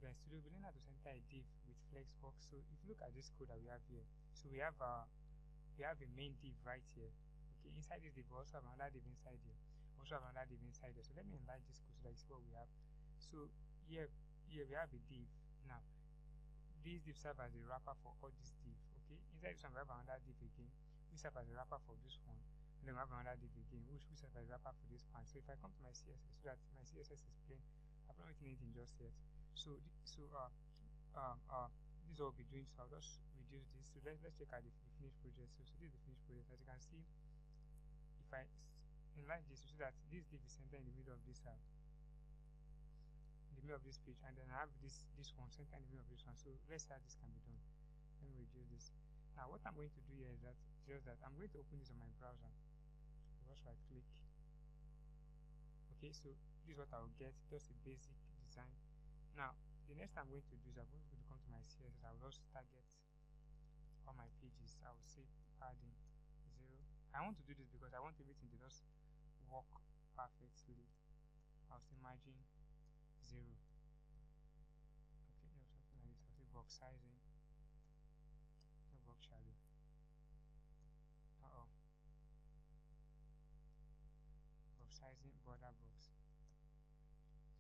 in Studio, we learn how to center a div with flexbox. So if you look at this code that we have here, so we have a main div right here. Okay, inside this div we also have another div inside here. Also have another div inside there. So let me enlarge this code so that you see what we have. So here we have a div. Now this div serves as a wrapper for all these div. Okay, inside this one we have another div again, which serves as a wrapper for this one. And then we have another div again, which serves as a wrapper for this one. So if I come to my CSS, so that my CSS is plain, I've not written anything just yet. So this is what we'll be doing. So I'll just reduce this. So let's check out the finished project. So this is the finished project. As you can see, if I enlarge this, you see that this div is centered in the middle of this page, and then I have this one centered in the middle of this one. So let's see how this can be done. Let me reduce this. Now what I'm going to do here is that I'm going to open this on my browser. So just right click. Okay, so this is what I'll get, just a basic design. Now the next thing I'm going to do is I'm going to come to my CSS. I will just target all my pages. I will say padding 0. I want to do this because I want everything to just work perfectly. I'll say margin 0. Okay, something like this. I'll say box sizing, no box shadow. Box sizing, border box.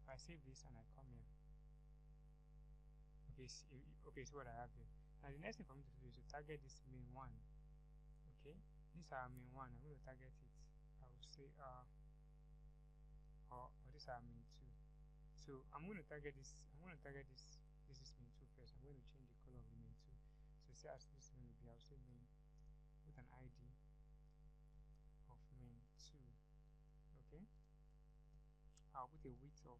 So I save this and I come here. Okay, so what I have here. Now the next thing for me to do is to target this main one. Okay, this is our main one. I'm going to target it. I will say or this is our main 2. So I'm going to target this. This is main 2 first. I'm going to change the color of the main 2. So see as this main will be. I'll say main with an ID of main 2. Okay, I'll put a width of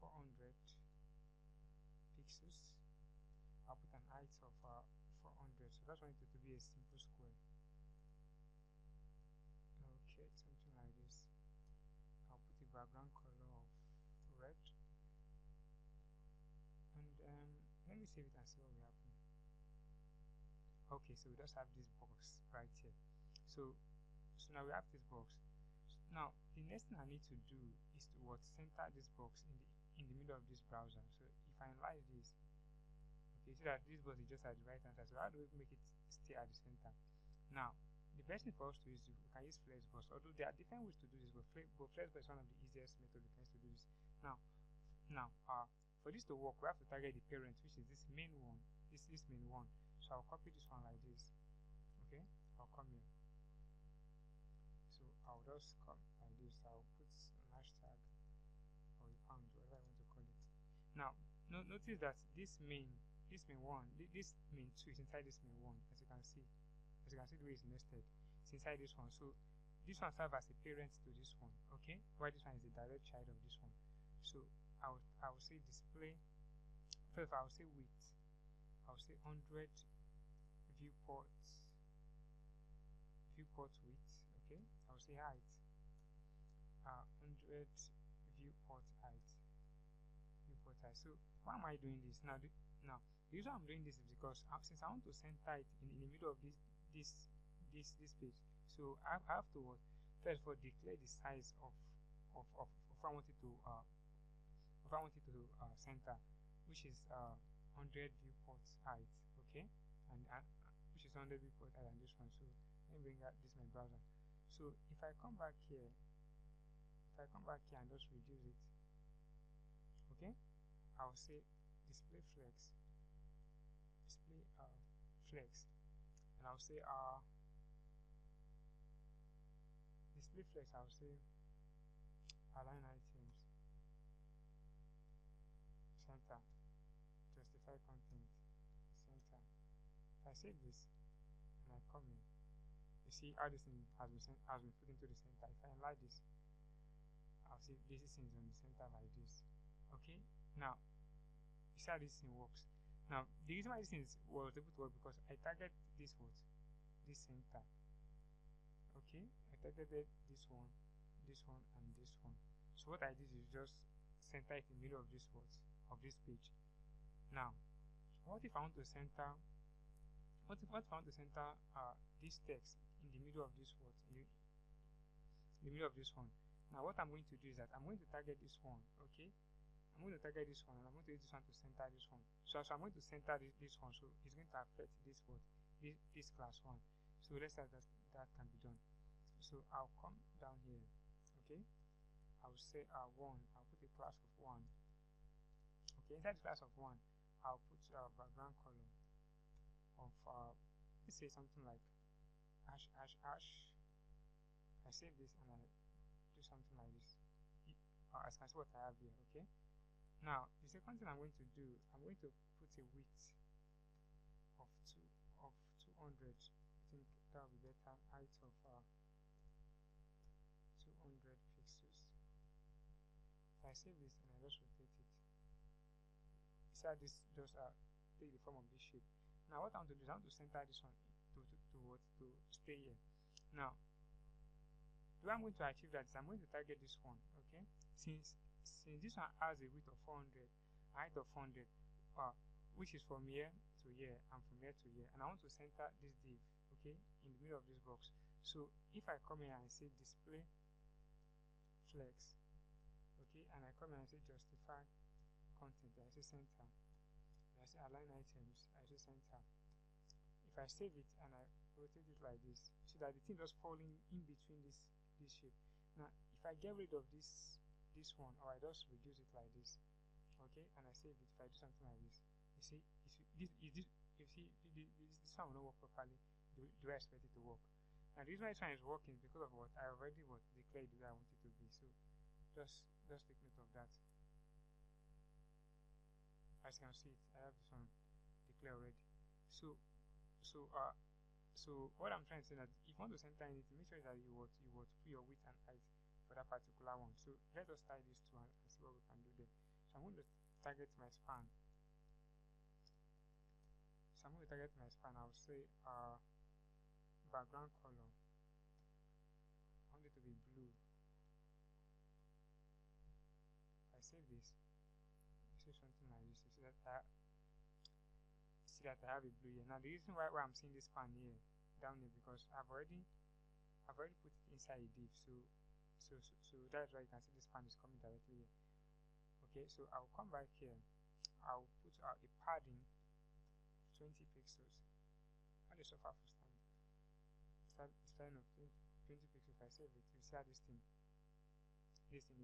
400 pixels. I'll put an height of 400. So that's going to be a simple square. Okay, something like this. I'll put a background color of red, and let me save it and see what will happen. Okay, so we just have this box right here. So now we have this box. Now the next thing I need to do is to center this box in the middle of this browser. So if I enlarge this, okay, see that this box is just at the right hand side. So how do we make it stay at the center? Now the best thing for us to use, we can use flexbox. Although there are different ways to do this, but flexbox is one of the easiest methods we can to do this. Now for this to work, we have to target the parent, which is this main one. This main one. So I'll copy this one like this. Okay, I'll come here. So I'll just come like this. I'll put an hashtag or a pound, whatever I want to call it. Now notice that this main 2 is inside this main 1. As you can see the way it's nested. It's inside this one. So this one serves as a parent to this one. Okay, while this one is a direct child of this one. So I will say display. First I will say width. I'll say 100 viewport width. Okay, I'll say height. 100 viewport height. So why am I doing this now? The reason I'm doing this is because since I want to center it in the middle of this page, so I have to first of all declare the size of if I wanted to center, which is 100 viewport height. Okay, and which is 100 viewport height, and this one. So let me bring out this my browser. So if I come back here and just reduce it, okay, I'll say display flex, and I'll say display flex. I'll say align items, center, justify content, center. If I save this and I come in, you see how this thing has been put into the center. If I enlarge this, I'll see this thing is on the center like this. Okay, now you see how this thing works. Now the reason why this thing was able to work because I targeted this center. Okay, I targeted this one, and this one. So what I did is just center it in the middle of this page. Now, what if I want to center? What if I want to center this text in the middle of this in the middle of this one? Now, what I'm going to do is that I'm going to target this one. Okay, I'm I'm going to target this one, and I'm going to use this one to center this one. So I'm going to center this one, so it's going to affect this what this class 1. So let's say that can be done. So I'll come down here, okay. I'll say 1. I'll put a class of 1. Okay, inside the class of 1, I'll put background color of let's say something like hash. I save this and I do something like this. As you can see what I have here, okay. Now the second thing I'm going to do, I'm going to put a width of 200. I think that will be better. Height of 200 pixels. If I save this and I just rotate it, you see how this just take the form of this shape. Now what I want to do is I want to center this one to stay here. Now the way I'm going to achieve that is I'm going to target this one, okay. Since this one has a width of 400, a height of 400, which is from here to here and from here to here, and I want to center this div, okay, in the middle of this box. So if I come here and say display flex, okay, and I come here and say justify content, I say center, I say align items, I say center. If I save it and I rotate it like this, so that the thing just falling in between this shape. Now if I get rid of this one, or I just reduce it like this, okay, and I save it, if I do something like this, you see this one will not work properly the way I expect it to work. And the reason why this one is working is because of what I already declared the way I want it to be. So just take note of that. As you can see, I have this one declared already. So what I'm trying to say is that if you want to center anything, make sure that you would put your width and height for that particular one. So let us try these two and see what we can do there. So I'm going to target my span. I'll say background color, I want it to be blue. If I save this, you see something like this. You see that I have a blue here. Now the reason why I'm seeing this span here down here, because I've already put it inside a div. So that's why you can see this span is coming directly here. Okay, so I'll come back here. I'll put a padding of 20 pixels. How do you suffer for starting of 20 pixels? If I save it, you see how this thing is.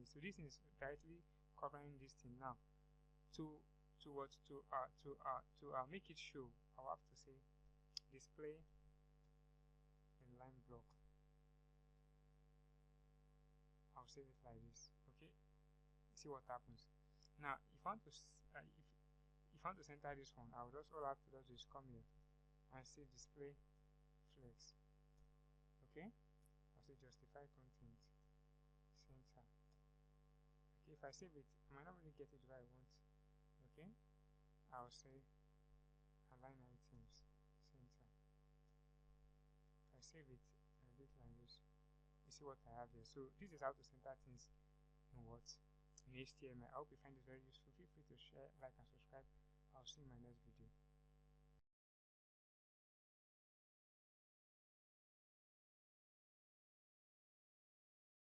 So this thing is directly covering this thing. Now to make it show, I'll have to say display in line block. I'll save it like this, okay. See what happens. Now if I want to center this one, all I have to do is come here and say display flex, okay. I'll say justify content, center. Okay, if I save it, I might not really get it the way I want, okay. I'll say align items, center. If I save it and do it like this, you see what I have here. So this is how to center things in HTML. I hope you find this very useful. Feel free to share, like, and subscribe. I'll see you in my next video.